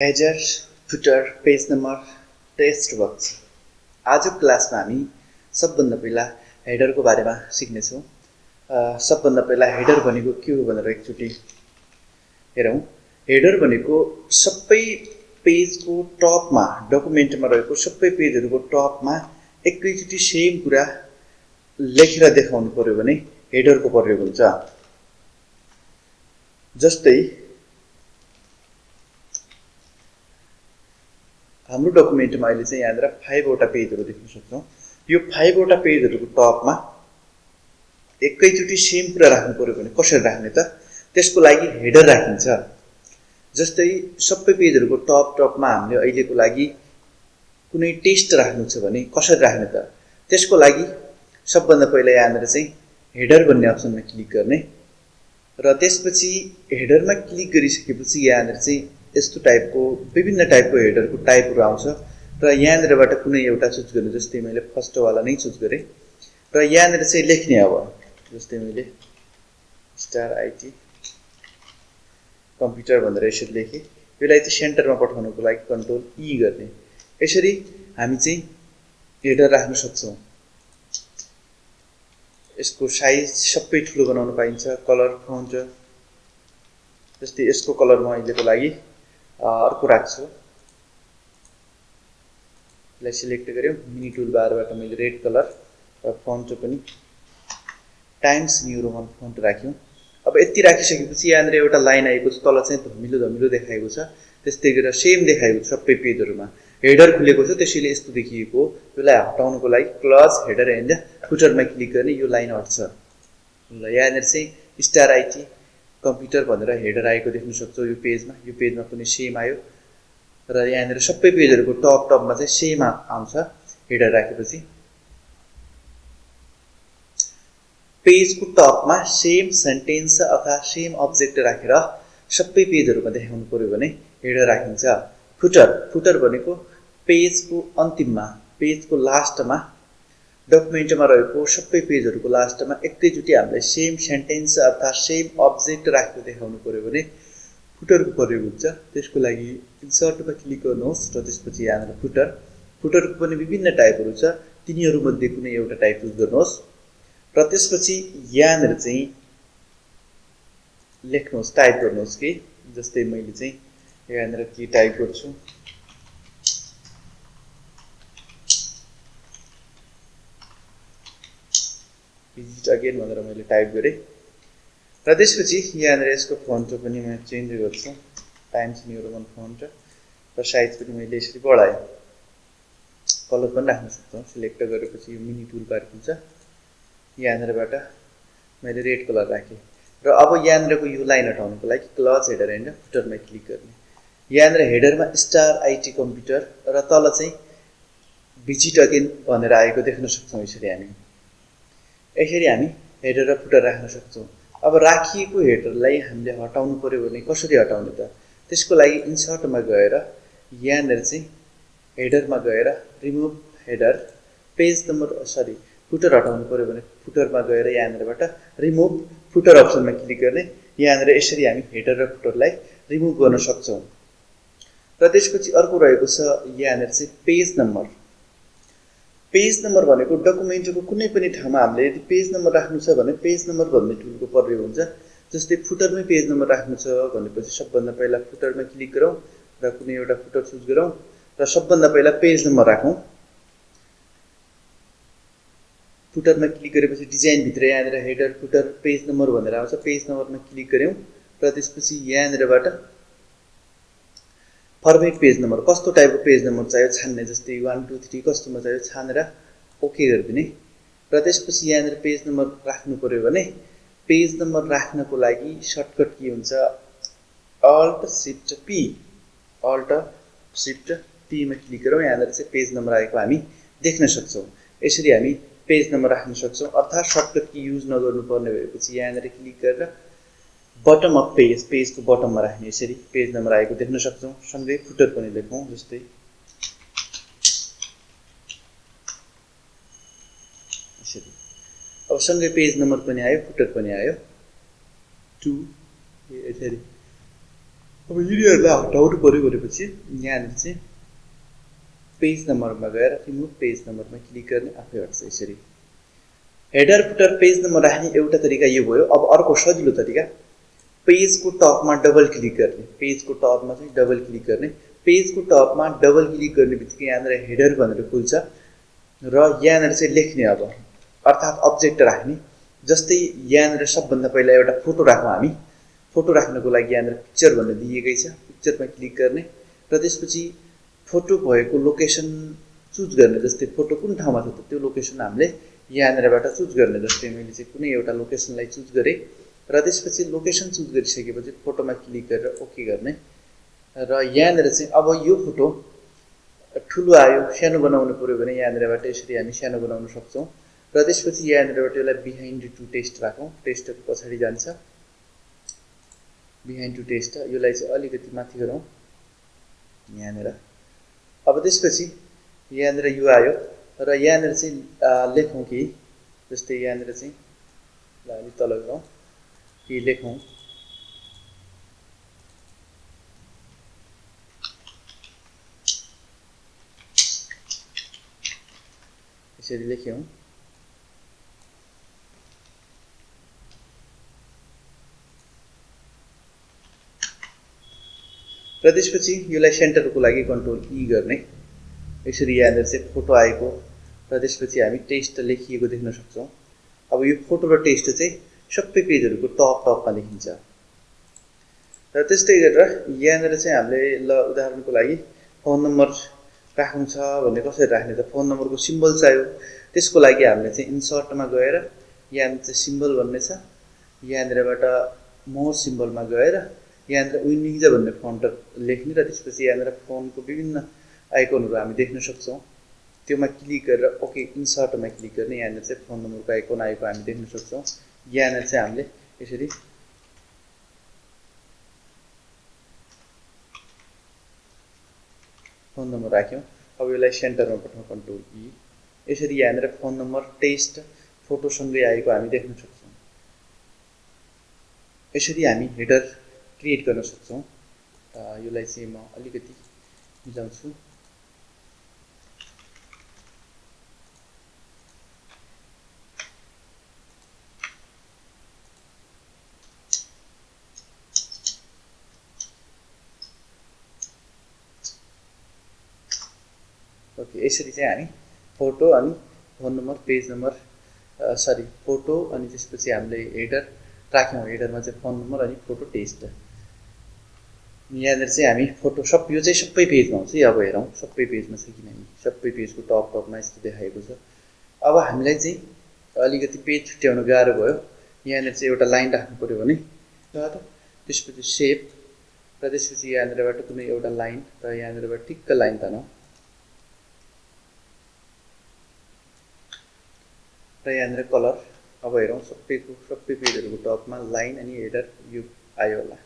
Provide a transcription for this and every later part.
Header footer page number text box. आजको क्लासमा हामी सबभन्दा पहिला हेडरको बारेमा सिक्नेछौँ। सबभन्दा पहिला हेडर भनेको के हो भनेर एकचोटि हेरौँ। हेडर भनेको सबै पेजको टपमा, डकुमेन्टमा रहेको सबै पेजहरूको टपमा एकैचोटि सेम कुरा लेखेर देखाउनु पर्यो भने हेडरको प्रयोग हुन्छ। जस्तै हाम्रो डकुमेन्टमा अहिले चाहिँ यहाँनिर 5 वटा पेजहरू देख्न सक्छौँ। यो 5 वटा पेजहरूको टपमा एकैचोटि सेम कुरा राख्नु पर्यो भने कसरी राख्ने त? त्यसको लागि हेडर राखिन्छ। जस्तै सबै पेजहरूको टपमा हामीले अहिलेको लागि कुनै टेस्ट राख्नु छ भने कसरी राख्ने त? त्यसको लागि सबभन्दा पहिला यहाँनिर चाहिँ हेडर भन्ने अप्सनमा क्लिक गर्ने र त्यसपछि हेडरमा क्लिक गरिसकेपछि यहाँनिर चाहिँ यस्तो टाइपको विभिन्न टाइपको हेडरको टाइपहरू आउँछ र यहाँनिरबाट कुनै एउटा चुज गर्ने। जस्तै मैले फर्स्टवाला नै चुज गरेँ र यहाँनिर चाहिँ लेख्ने। अब जस्तै मैले स्टार आइटी कम्प्युटर भनेर यसरी लेखेँ। यसलाई चाहिँ सेन्टरमा पठाउनको लागि कन्ट्रोल ई गर्ने। यसरी हामी चाहिँ हेडर राख्न सक्छौँ। यसको साइज सबै ठुलो बनाउन पाइन्छ। कलर फन्ट जस्तै यसको कलर म अहिलेको लागि अर्को राख्छु। यसलाई सिलेक्ट गऱ्यौँ। मिनी टुल बारबाट मैले रेड कलर र फन्ट पनि टाइम्स न्यू रोमन फन्ट राख्यौँ। अब यति राखिसकेपछि यहाँनिर एउटा लाइन आएको छ, तल चाहिँ धमिलो धमिलो देखाएको छ। त्यस्तै गरेर सेम देखाएको छ सबै पेजहरूमा। हेडर खुलेको छ त्यसैले यस्तो देखिएको हो। यसलाई हटाउनको लागि क्लज हेडर एन्ड फुटरमा क्लिक गर्ने, यो लाइन हट्छ। ल यहाँनिर चाहिँ स्टार आइटी कम्प्युटर भनेर हेडर आएको देख्न सक्छौँ। यो पेजमा पनि सेम आयो र यहाँनिर सबै पेजहरूको टपमा चाहिँ सेम आउँछ हेडर राखेपछि। पेजको टपमा सेम सेन्टेन्स अथवा सेम अब्जेक्ट राखेर सबै पेजहरूमा देखाउनु पर्यो भने हेडर राखिन्छ। फुटर भनेको पेजको अन्तिममा, पेजको लास्टमा, डकुमेन्टमा रहेको सबै पेजहरूको लास्टमा एकैचोटि हामीलाई सेम सेन्टेन्स अथवा सेम अब्जेक्ट राखेर देखाउनु पर्यो भने फुटरको प्रयोग हुन्छ। त्यसको लागि इन्सर्टमा क्लिक गर्नुहोस् र त्यसपछि यहाँनिर फुटरको पनि विभिन्न टाइपहरू छ। तिनीहरूमध्ये कुनै एउटा टाइप चुज गर्नुहोस् र त्यसपछि यहाँनिर चाहिँ लेख्नुहोस्, टाइप गर्नुहोस् कि जस्तै मैले चाहिँ यहाँनिर के टाइप गर्छु। भिजिट अगेन भनेर मैले टाइप गरेँ र त्यसपछि यहाँनिर यसको फन्ट पनि म चेन्ज गर्छु, टाइम्स न्यू रोमन फन्ट, र साइज पनि मैले यसरी बढाएँ। कलर पनि राख्न सक्छौँ। सिलेक्ट गरेपछि यो मिनी टुल बार हुन्छ। यहाँनिरबाट मैले रेड कलर राखेँ र अब यहाँनिरको यो लाइन हटाउनको लागि क्लज हेडर एन्ड फुटरमा क्लिक गर्ने। यहाँनिर हेडरमा स्टार आइटी कम्प्युटर र तल चाहिँ भिजिट अगेन भनेर आएको देख्न सक्छौँ। यसरी हामी हेडर र फुटर राख्न सक्छौँ। अब राखिएको हेडरलाई हामीले हटाउनु पर्यो भने कसरी हटाउने त? त्यसको लागि इन्सर्टमा गएर यहाँनिर चाहिँ हेडरमा गएर रिमुभ हेडर फुटर हटाउनु पर्यो भने फुटरमा गएर यहाँनिरबाट रिमुभ फुटर अप्सनमा क्लिक गर्ने। यहाँनिर यसरी हामी हेडर र फुटरलाई रिमुभ गर्न सक्छौँ। र त्यसपछि अर्को रहेको छ यहाँनिर चाहिँ पेज नम्बर भनेको डकुमेन्टको कुनै पनि ठाउँमा हामीले यदि पेज नम्बर राख्नु छ भने पेज नम्बर भन्ने टुलको प्रयोग हुन्छ। जस्तै फुटरमै पेज नम्बर राख्नु छ भनेपछि सबभन्दा पहिला फुटरमा क्लिक गरौँ र कुनै एउटा फुटर चुज गरौँ र सबभन्दा पहिला पेज नम्बर राखौँ। फुटरमा क्लिक गरेपछि डिजाइनभित्र यहाँनिर हेडर फुटर पेज नम्बर भनेर आउँछ। पेज नम्बरमा क्लिक गऱ्यौँ र त्यसपछि यहाँनिरबाट फर्मेट पेज नम्बर, कस्तो टाइपको पेज नम्बर चाहियो छान्ने। जस्तै 1 2 3 कस्तोमा चाहियो छानेर ओके गरिदिने र त्यसपछि यहाँनिर पेज नम्बर राख्नु पर्यो भने पेज नम्बर राख्नको लागि सर्टकट के हुन्छ? अल्ट सिफ्ट पीमा क्लिक गरौँ। यहाँनिर चाहिँ पेज नम्बर आएको हामी देख्न सक्छौँ। यसरी हामी पेज नम्बर राख्न सक्छौँ। अर्थात् सर्टकट की युज नगर्नुपर्ने भएपछि यहाँनिर क्लिक गरेर बटम अफ पेजको बटममा राख्ने। यसरी पेज नम्बर आएको देख्न सक्छौँ। सँगै फुटर पनि लेखौँ। जस्तै यसरी अब सँगै पेज नम्बर पनि आयो, फुटर पनि आयो 2। यसरी अब यिनीहरूलाई हटाउनु पऱ्यो भनेपछि यहाँनिर चाहिँ पेज नम्बरमा गएर रिमुभ पेज नम्बरमा क्लिक गर्ने आफै हट्छ यसरी। हेडर फुटर पेज नम्बर राख्ने एउटा तरिका यो भयो। अब अर्को सजिलो तरिका पेजको टपमा डबल क्लिक गर्ने। पेजको टपमा चाहिँ डबल क्लिक गर्ने। पेजको टपमा डबल क्लिक गर्ने बित्तिकै यहाँनिर हेडर भनेर खुल्छ र यहाँनिर चाहिँ लेख्ने अब अर्थात् अब्जेक्ट राख्ने। जस्तै यहाँनिर सबभन्दा पहिला एउटा फोटो राखौँ हामी। फोटो राख्नको लागि यहाँनिर पिक्चर भनेर दिएकै छ, पिक्चरमा क्लिक गर्ने र त्यसपछि फोटो भएको लोकेसन चुज गर्ने। जस्तै फोटो कुन ठाउँमा छ त त्यो लोकेसन हामीले यहाँनिरबाट चुज गर्ने। जस्तै मैले चाहिँ कुनै एउटा लोकेसनलाई चुज गरेँ र त्यसपछि लोकेसन चुज गरिसकेपछि फोटोमा क्लिक गरेर ओके गर्ने र यहाँनिर चाहिँ अब यो फोटो ठुलो आयो, सानो बनाउनु पऱ्यो भने यहाँनिरबाट यसरी हामी सानो बनाउन सक्छौँ र त्यसपछि यहाँनिरबाट यसलाई बिहाइन्ड टु टेस्ट राखौँ। टेस्टको पछाडि जान्छ बिहाइन्ड टु टेस्ट, यसलाई चाहिँ अलिकति माथि गरौँ यहाँनिर। अब त्यसपछि यहाँनिर यो आयो र यहाँनिर चाहिँ लेखौँ कि जस्तै यहाँनिर चाहिँ अलि तल गरौँ कि लेखौँ यसरी लेख्यौँ र त्यसपछि यसलाई सेन्टरको लागि कन्ट्रोल ई गर्ने। यसरी यहाँनिर चाहिँ फोटो आएको र त्यसपछि हामी टेस्ट लेखिएको देख्न सक्छौँ। अब यो फोटो र टेस्ट चाहिँ सबै पेजहरूको टपमा देखिन्छ। र त्यस्तै गरेर यहाँनिर चाहिँ हामीले ल उदाहरणको लागि फोन नम्बर राख्नु छ भने कसरी राख्ने त फोन नम्बरको सिम्बल चाहियो। त्यसको लागि हामीले चाहिँ इन्सर्टमा गएर यहाँनिर चाहिँ सिम्बल भन्ने छ, यहाँनिरबाट मोर सिम्बलमा गएर यहाँनिर विन्डिज भन्ने फन्ट लेख्ने र त्यसपछि यहाँनिर फोनको विभिन्न आइकनहरू हामी देख्न सक्छौँ। त्योमा क्लिक गरेर ओके इन्सर्टमा क्लिक गर्ने। यहाँनिर चाहिँ फोन नम्बरको आइकन आएको हामी देख्न सक्छौँ। यहाँनिर चाहिँ हामीले यसरी फोन नम्बर राख्यौँ। अब यसलाई सेन्टरमा पठाउँ कन्ट्रोल ई। यसरी यहाँनिर फोन नम्बर टेस्ट फोटोसँगै आएको हामी देख्न सक्छौँ। यसरी हामी हेडर क्रिएट गर्न सक्छौँ। यसलाई चाहिँ म अलिकति मिलाउँछु। ओके, यसरी चाहिँ हामी फोटो अनि phone number page number photo अनि त्यसपछि हामीले हेडर राख्यौँ। हेडरमा चाहिँ फोन नम्बर अनि फोटो टेस्ट। यहाँनिर चाहिँ हामी फोटो यो चाहिँ सबै पेजमा हुन्छ। अब हेरौँ सबै पेजमा छ कि नै। सबै पेजको टपमा यस्तो देखाएको छ। अब हामीलाई चाहिँ अलिकति पेज छुट्याउन गाह्रो भयो। यहाँनिर चाहिँ एउटा लाइन राख्नु पऱ्यो भने त्यसपछि सेप र त्यसपछि यहाँनिरबाट कुनै एउटा लाइन र यहाँनिरबाट ठिक्क लाइन तानौँ र यहाँनिर कलर। अब हेरौँ सबै पेजहरूको टपमा लाइन अनि हेडर यो आयो होला।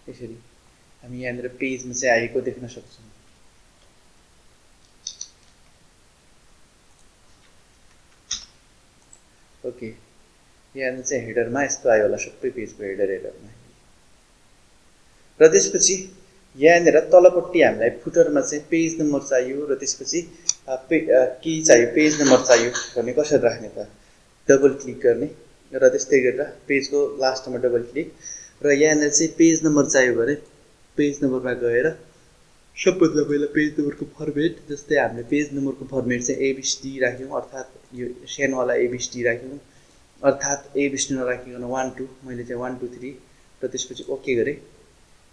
यसरी हामी यहाँनिर पेजमा चाहिँ आएको देख्न सक्छौँ। ओके, यहाँनिर चाहिँ हेडरमा यस्तो आयो होला सबै पेजको हेडरमा। र त्यसपछि यहाँनिर तलपट्टि हामीलाई फुटरमा चाहिँ पेज नम्बर चाहियो र त्यसपछि के चाहियो पेज नम्बर चाहियो भने कसरी राख्ने त डबल क्लिक गर्ने र त्यस्तै गरेर पेजको लास्टमा डबल क्लिक र यहाँनिर चाहिँ पेज नम्बर चाहियो भने पेज नम्बरमा गएर सबभन्दा पहिला पेज नम्बरको फर्मेट। जस्तै हामीले पेज नम्बरको फर्मेट चाहिँ एबिसिडी राख्यौँ, अर्थात् यो सानोवाला एबिसिडी राख्यौँ, अर्थात् एबिसिडी नराखिकन 1 2 मैले चाहिँ 1 2 3 र त्यसपछि ओके गरेँ।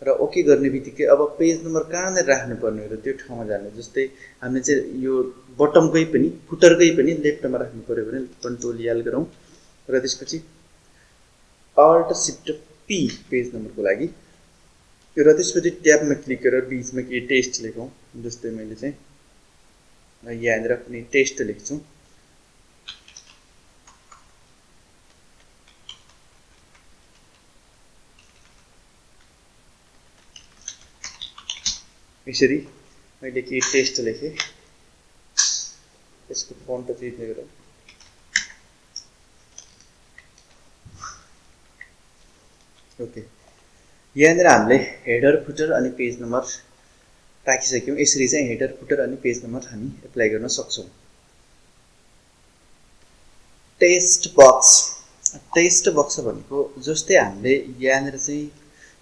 र ओके गर्ने बित्तिकै अब पेज नम्बर कहाँनिर राख्नुपर्ने हो र त्यो ठाउँमा जाने। जस्तै हामीले चाहिँ यो बटमकै पनि फुटरकै पनि लेफ्टमा राख्नु पऱ्यो भने कन्ट्रोल एल गरौँ र त्यसपछि अल्ट सिफ्ट पी पेज नम्बरको लागि र त्यसपछि ट्याबमा क्लिक गरेर बिचमा के टेस्ट लेखौँ। जस्तै मैले चाहिँ यहाँनिर कुनै टेस्ट लेख्छु। यसरी मैले के टेस्ट लेखेँ। यसको फन्ट चेन्ज गरौँ। ओके, यहाँनिर हामीले हेडर फुटर अनि पेज नम्बर राखिसक्यौँ। यसरी चाहिँ हेडर फुटर अनि पेज नम्बर हामी एप्लाई गर्न सक्छौँ। टेक्स्ट बक्स भनेको जस्तै हामीले यहाँनिर चाहिँ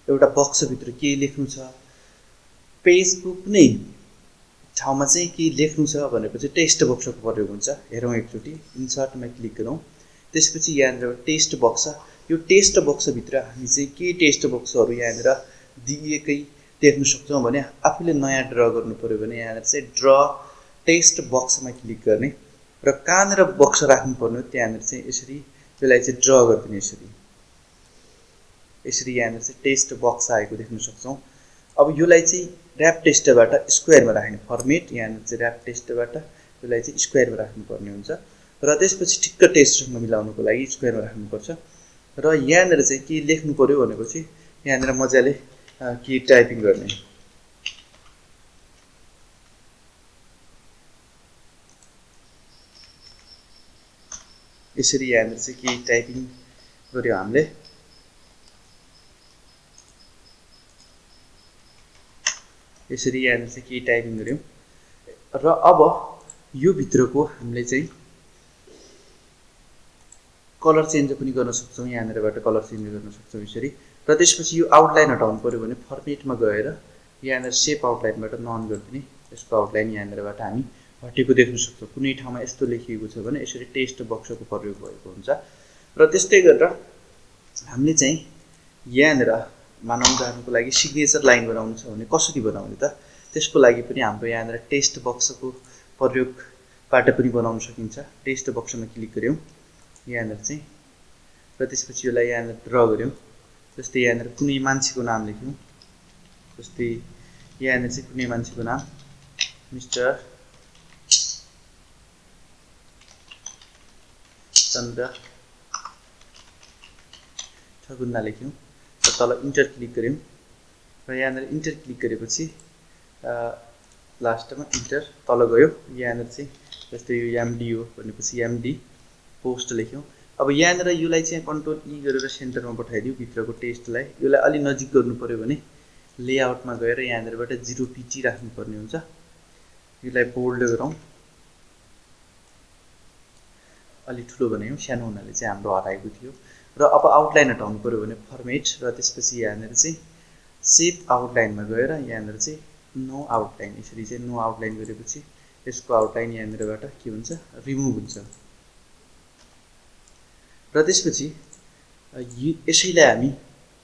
एउटा बक्सभित्र के लेख्नु छ, पेजको कुनै ठाउँमा चाहिँ के लेख्नु छ भनेपछि टेक्स्ट बक्सको प्रयोग हुन्छ। हेरौँ एकचोटि, इन्सर्टमा क्लिक गरौँ, त्यसपछि यहाँनिर टेक्स्ट बक्स, यो टेक्स्ट बक्सभित्र हामी चाहिँ के टेक्स्ट बक्सहरू यहाँनिर दिएकै देख्न सक्छौँ भने आफूले नयाँ ड्र गर्नु पऱ्यो भने यहाँनिर चाहिँ ड्र टेक्स्ट बक्समा क्लिक गर्ने र कहाँनिर बक्स राख्नुपर्ने हो त्यहाँनिर चाहिँ यसरी यसलाई चाहिँ ड्र गरिदिने। यसरी यहाँनिर चाहिँ टेक्स्ट बक्स आएको देख्न सक्छौँ। अब यसलाई चाहिँ ऱ्याप टेक्स्टबाट स्क्वायरमा राख्ने फर्मेट, यहाँनिर चाहिँ ऱ्याप टेक्स्टबाट यसलाई चाहिँ स्क्वायरमा राख्नुपर्ने हुन्छ र त्यसपछि ठिक्क टेक्स्टसँग मिलाउनुको लागि स्क्वायरमा राख्नुपर्छ। र यहाँनिर चाहिँ के लेख्नु पऱ्यो भनेपछि यहाँनिर मजाले के टाइपिङ गर्ने, यसरी यहाँनिर चाहिँ के टाइपिङ गर्यो हामीले। यसरी यहाँनिर चाहिँ के टाइपिङ गर्यौँ र अब यो भित्रको हामीले चाहिँ कलर चेन्ज पनि गर्न सक्छौँ। यहाँनिरबाट कलर चेन्ज गर्न सक्छौँ यसरी। र त्यसपछि यो आउटलाइन हटाउनु पऱ्यो भने फर्मेटमा गएर यहाँनिर सेप आउटलाइनबाट नन गरिदिने। यसको आउटलाइन यहाँनिरबाट हामी हटेको देख्न सक्छौँ। कुनै ठाउँमा यस्तो लेखिएको छ भने यसरी टेक्स्ट बक्सको प्रयोग भएको हुन्छ। र त्यस्तै गरेर हामीले चाहिँ यहाँनिर मानव उदाहरणको लागि सिग्नेचर लाइन बनाउनु छ भने कसरी बनाउने त, त्यसको लागि पनि हाम्रो यहाँनिर टेक्स्ट बक्सको प्रयोगबाट पनि बनाउन सकिन्छ। टेक्स्ट बक्समा क्लिक गऱ्यौँ यहाँनिर चाहिँ र त्यसपछि यसलाई यहाँनिर ड्र गऱ्यौँ। जस्तै यहाँनिर कुनै मान्छेको नाम लेख्यौँ, जस्तै यहाँनिर चाहिँ कुनै मान्छेको नाम मिस्टर चन्द्र ठगुन्ना लेख्यौँ र तल इन्टर क्लिक गऱ्यौँ र यहाँनिर इन्टर क्लिक गरेपछि लास्टमा इन्टर तल गयो। यहाँनिर चाहिँ जस्तै यो एमडी हो भनेपछि एमडी पोस्ट लेख्यौँ। अब यहाँनिर यसलाई चाहिँ कन्ट्रोल ई गरेर सेन्टरमा पठाइदिउँ भित्रको टेक्स्टलाई। यसलाई अलि नजिक गर्नु पऱ्यो भने लेआउटमा गएर यहाँनिरबाट 0 पिटी राख्नुपर्ने हुन्छ। यसलाई बोल्ड गरौँ, अलि ठुलो बनायौँ, सानो हुनाले चाहिँ हाम्रो हराएको थियो। र अब आउटलाइन हटाउनु पऱ्यो भने फर्मेट र त्यसपछि यहाँनिर चाहिँ सेप आउटलाइनमा गएर यहाँनिर चाहिँ नो आउटलाइन, यसरी चाहिँ नो आउटलाइन गरेपछि यसको आउटलाइन यहाँनिरबाट के हुन्छ, रिमुभ हुन्छ। र त्यसपछि यसैलाई हामी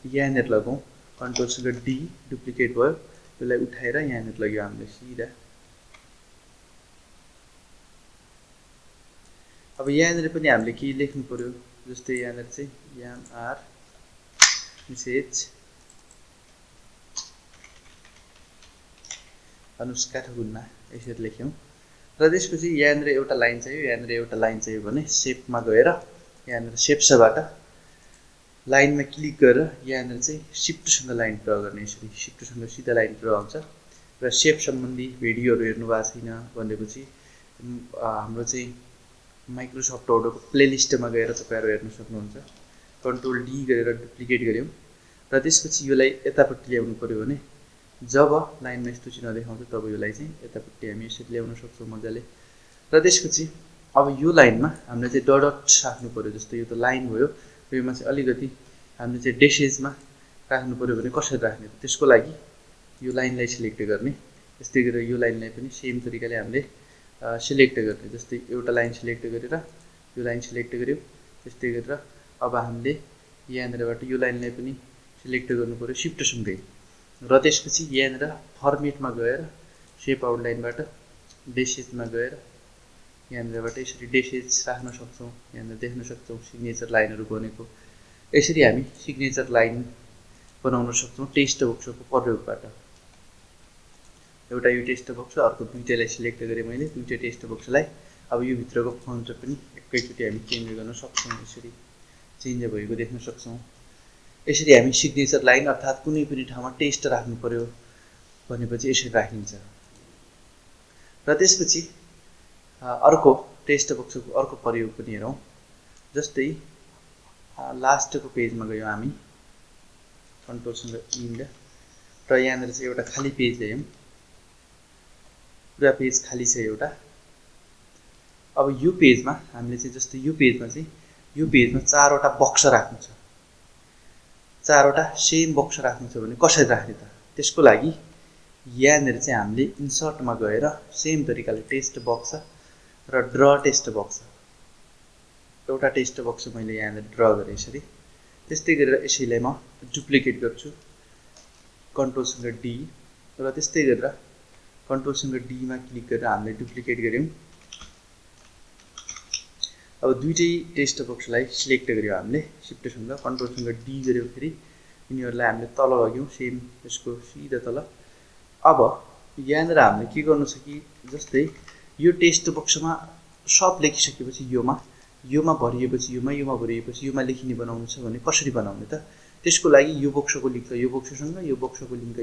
यहाँनिर लगाउँ, कन्ट्रोलसँग डी डुप्लिकेट भयो, यसलाई उठाएर यहाँनिर लग्यो हामीले सिधा। अब यहाँनिर पनि हामीले के लेख्नु पऱ्यो, जस्तै यहाँनिर चाहिँ एमआर मेसेज अनुष्का ठगुन्ना यसरी लेख्यौँ। र त्यसपछि यहाँनिर एउटा लाइन चाहियो, यहाँनिर एउटा लाइन चाहियो भने सेपमा गएर यहाँनिर सेप्सबाट लाइनमा क्लिक गरेर यहाँनिर चाहिँ सिफ्टसँग लाइन ड्र गर्ने। यसरी सिफ्टसँग सिधा लाइन ड्र हुन्छ। र सेप सम्बन्धी भिडियोहरू हेर्नु भएको छैन भनेपछि हाम्रो चाहिँ माइक्रोसफ्ट वर्डको प्लेलिस्टमा गएर तपाईँहरू हेर्न सक्नुहुन्छ। कन्ट्रोल डी गरेर डुप्लिकेट गऱ्यौँ र त्यसपछि यसलाई यतापट्टि ल्याउनु पऱ्यो भने जब लाइनमा यस्तो चिन्ह देखाउँछ तब यसलाई चाहिँ यतापट्टि हामी यसरी ल्याउन सक्छौँ मजाले। र त्यसपछि अब यो लाइनमा हामीले चाहिँ डट राख्नु पऱ्यो। जस्तो यो त लाइन भयो, योमा चाहिँ अलिकति हामीले चाहिँ डेसेजमा राख्नु पऱ्यो भने कसरी राख्ने, त्यसको लागि यो लाइनलाई सिलेक्ट गर्ने। त्यस्तै गरेर यो लाइनलाई पनि सेम तरिकाले हामीले सिलेक्ट गर्ने। जस्तै एउटा लाइन सिलेक्ट गरेर यो लाइन सिलेक्ट गऱ्यौँ, त्यस्तै गरेर अब हामीले यहाँनिरबाट यो लाइनलाई पनि सिलेक्ट गर्नु पऱ्यो सिफ्टसँगै। र त्यसपछि यहाँनिर फर्मेटमा गएर सेप आउटलाइनबाट डेसेजमा गएर यहाँनिरबाट यसरी डेसेज राख्न सक्छौँ। यहाँनिर देख्न सक्छौँ सिग्नेचर लाइनहरू बनेको। यसरी हामी सिग्नेचर लाइन बनाउन सक्छौँ टेक्स्ट बक्सको प्रयोगबाट। एउटा यो टेक्स्ट बक्स, अर्को दुईटैलाई सिलेक्ट गरेँ मैले, दुईटै टेक्स्ट बक्सलाई। अब यो भित्रको फन्ट पनि एकैचोटि हामी चेन्ज गर्न सक्छौँ। यसरी चेन्ज भएको देख्न सक्छौँ। यसरी हामी सिग्नेचर लाइन अर्थात् कुनै पनि ठाउँमा टेक्स्ट राख्नु पऱ्यो भनेपछि यसरी राखिन्छ। र त्यसपछि अर्को टेक्स्ट बक्सको अर्को प्रयोग पनि हेरौँ। जस्तै लास्टको पेजमा गयौँ हामी, कन्ट्रोलसँग इन र यहाँनिर चाहिँ एउटा खाली पेज ल्यायौँ, पुरा पेज खाली छ एउटा। अब यो पेजमा हामीले चाहिँ जस्तो यो पेजमा 4वटा बक्स राख्नु छ, 4वटा सेम बक्स राख्नु छ भने कसरी राख्ने त? त्यसको लागि यहाँनिर चाहिँ हामीले इन्सर्टमा गएर सेम तरिकाले टेस्ट बक्स र ड्र टेस्ट बक्स, एउटा टेस्ट बक्स मैले यहाँनिर ड्र गरेँ यसरी। त्यस्तै गरेर यसैलाई म डुप्लिकेट गर्छु कन्ट्रोलसँग डी, र त्यस्तै गरेर कन्ट्रोलसँग डीमा क्लिक गरेर हामीले डुप्लिकेट गऱ्यौँ। अब दुईटै टेस्ट बक्सलाई सिलेक्ट गर्यौँ हामीले सिफ्टसँग, कन्ट्रोलसँग डी गऱ्यौँ, फेरि यिनीहरूलाई हामीले तल लग्यौँ सेम यसको सिधा तल। अब यहाँनिर हामीले के गर्नु छ कि जस्तै यो टेस्ट बक्समा सब लेखिसकेपछि योमा भरिएपछि योमा भरिएपछि योमा लेखिने बनाउनु छ भने कसरी बनाउने त? त्यसको लागि यो बक्सको लिङ्क यो बक्ससँग, यो बक्सको लिङ्क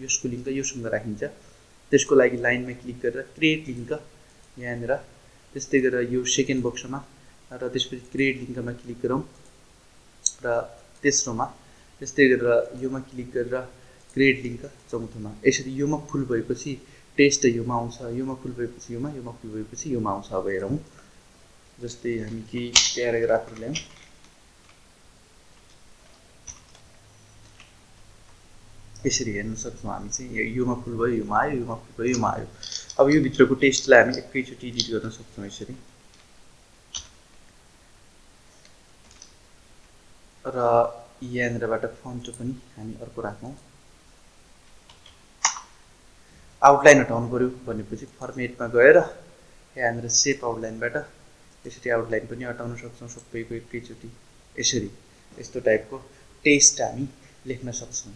यसको लिङ्क योसँग राखिन्छ। त्यसको लागि लाइनमा क्लिक गरेर क्रिएट लिङ्क यहाँनिर, त्यस्तै गरेर यो सेकेन्ड बक्समा र त्यसपछि क्रिएट लिङ्कमा क्लिक गरौँ र तेस्रोमा, त्यस्तै गरेर योमा क्लिक गरेर क्रिएट लिङ्क चौथोमा। यसरी योमा फुल भएपछि टेस्ट योमा आउँछ, योमा फुल भएपछि योमा फुल भएपछि योमा आउँछ। अब हेरौँ, जस्तै हामी केही प्याराग्राफहरू ल्यायौँ, यसरी हेर्न सक्छौँ हामी चाहिँ योमा फुल भयो योमा आयो, योमा फुल भयो योमा आयो। अब यो भित्रको टेस्टलाई हामी एकैचोटि एडिट गर्न सक्छौँ यसरी। र यहाँनिरबाट फन्ट पनि हामी अर्को राखौँ। आउटलाइन हटाउनु पऱ्यो भनेपछि फर्मेटमा गएर यहाँनिर सेप आउटलाइनबाट यसरी आउटलाइन पनि हटाउन सक्छौँ सबैको एकैचोटि। यसरी यस्तो टाइपको टेस्ट हामी लेख्न सक्छौँ।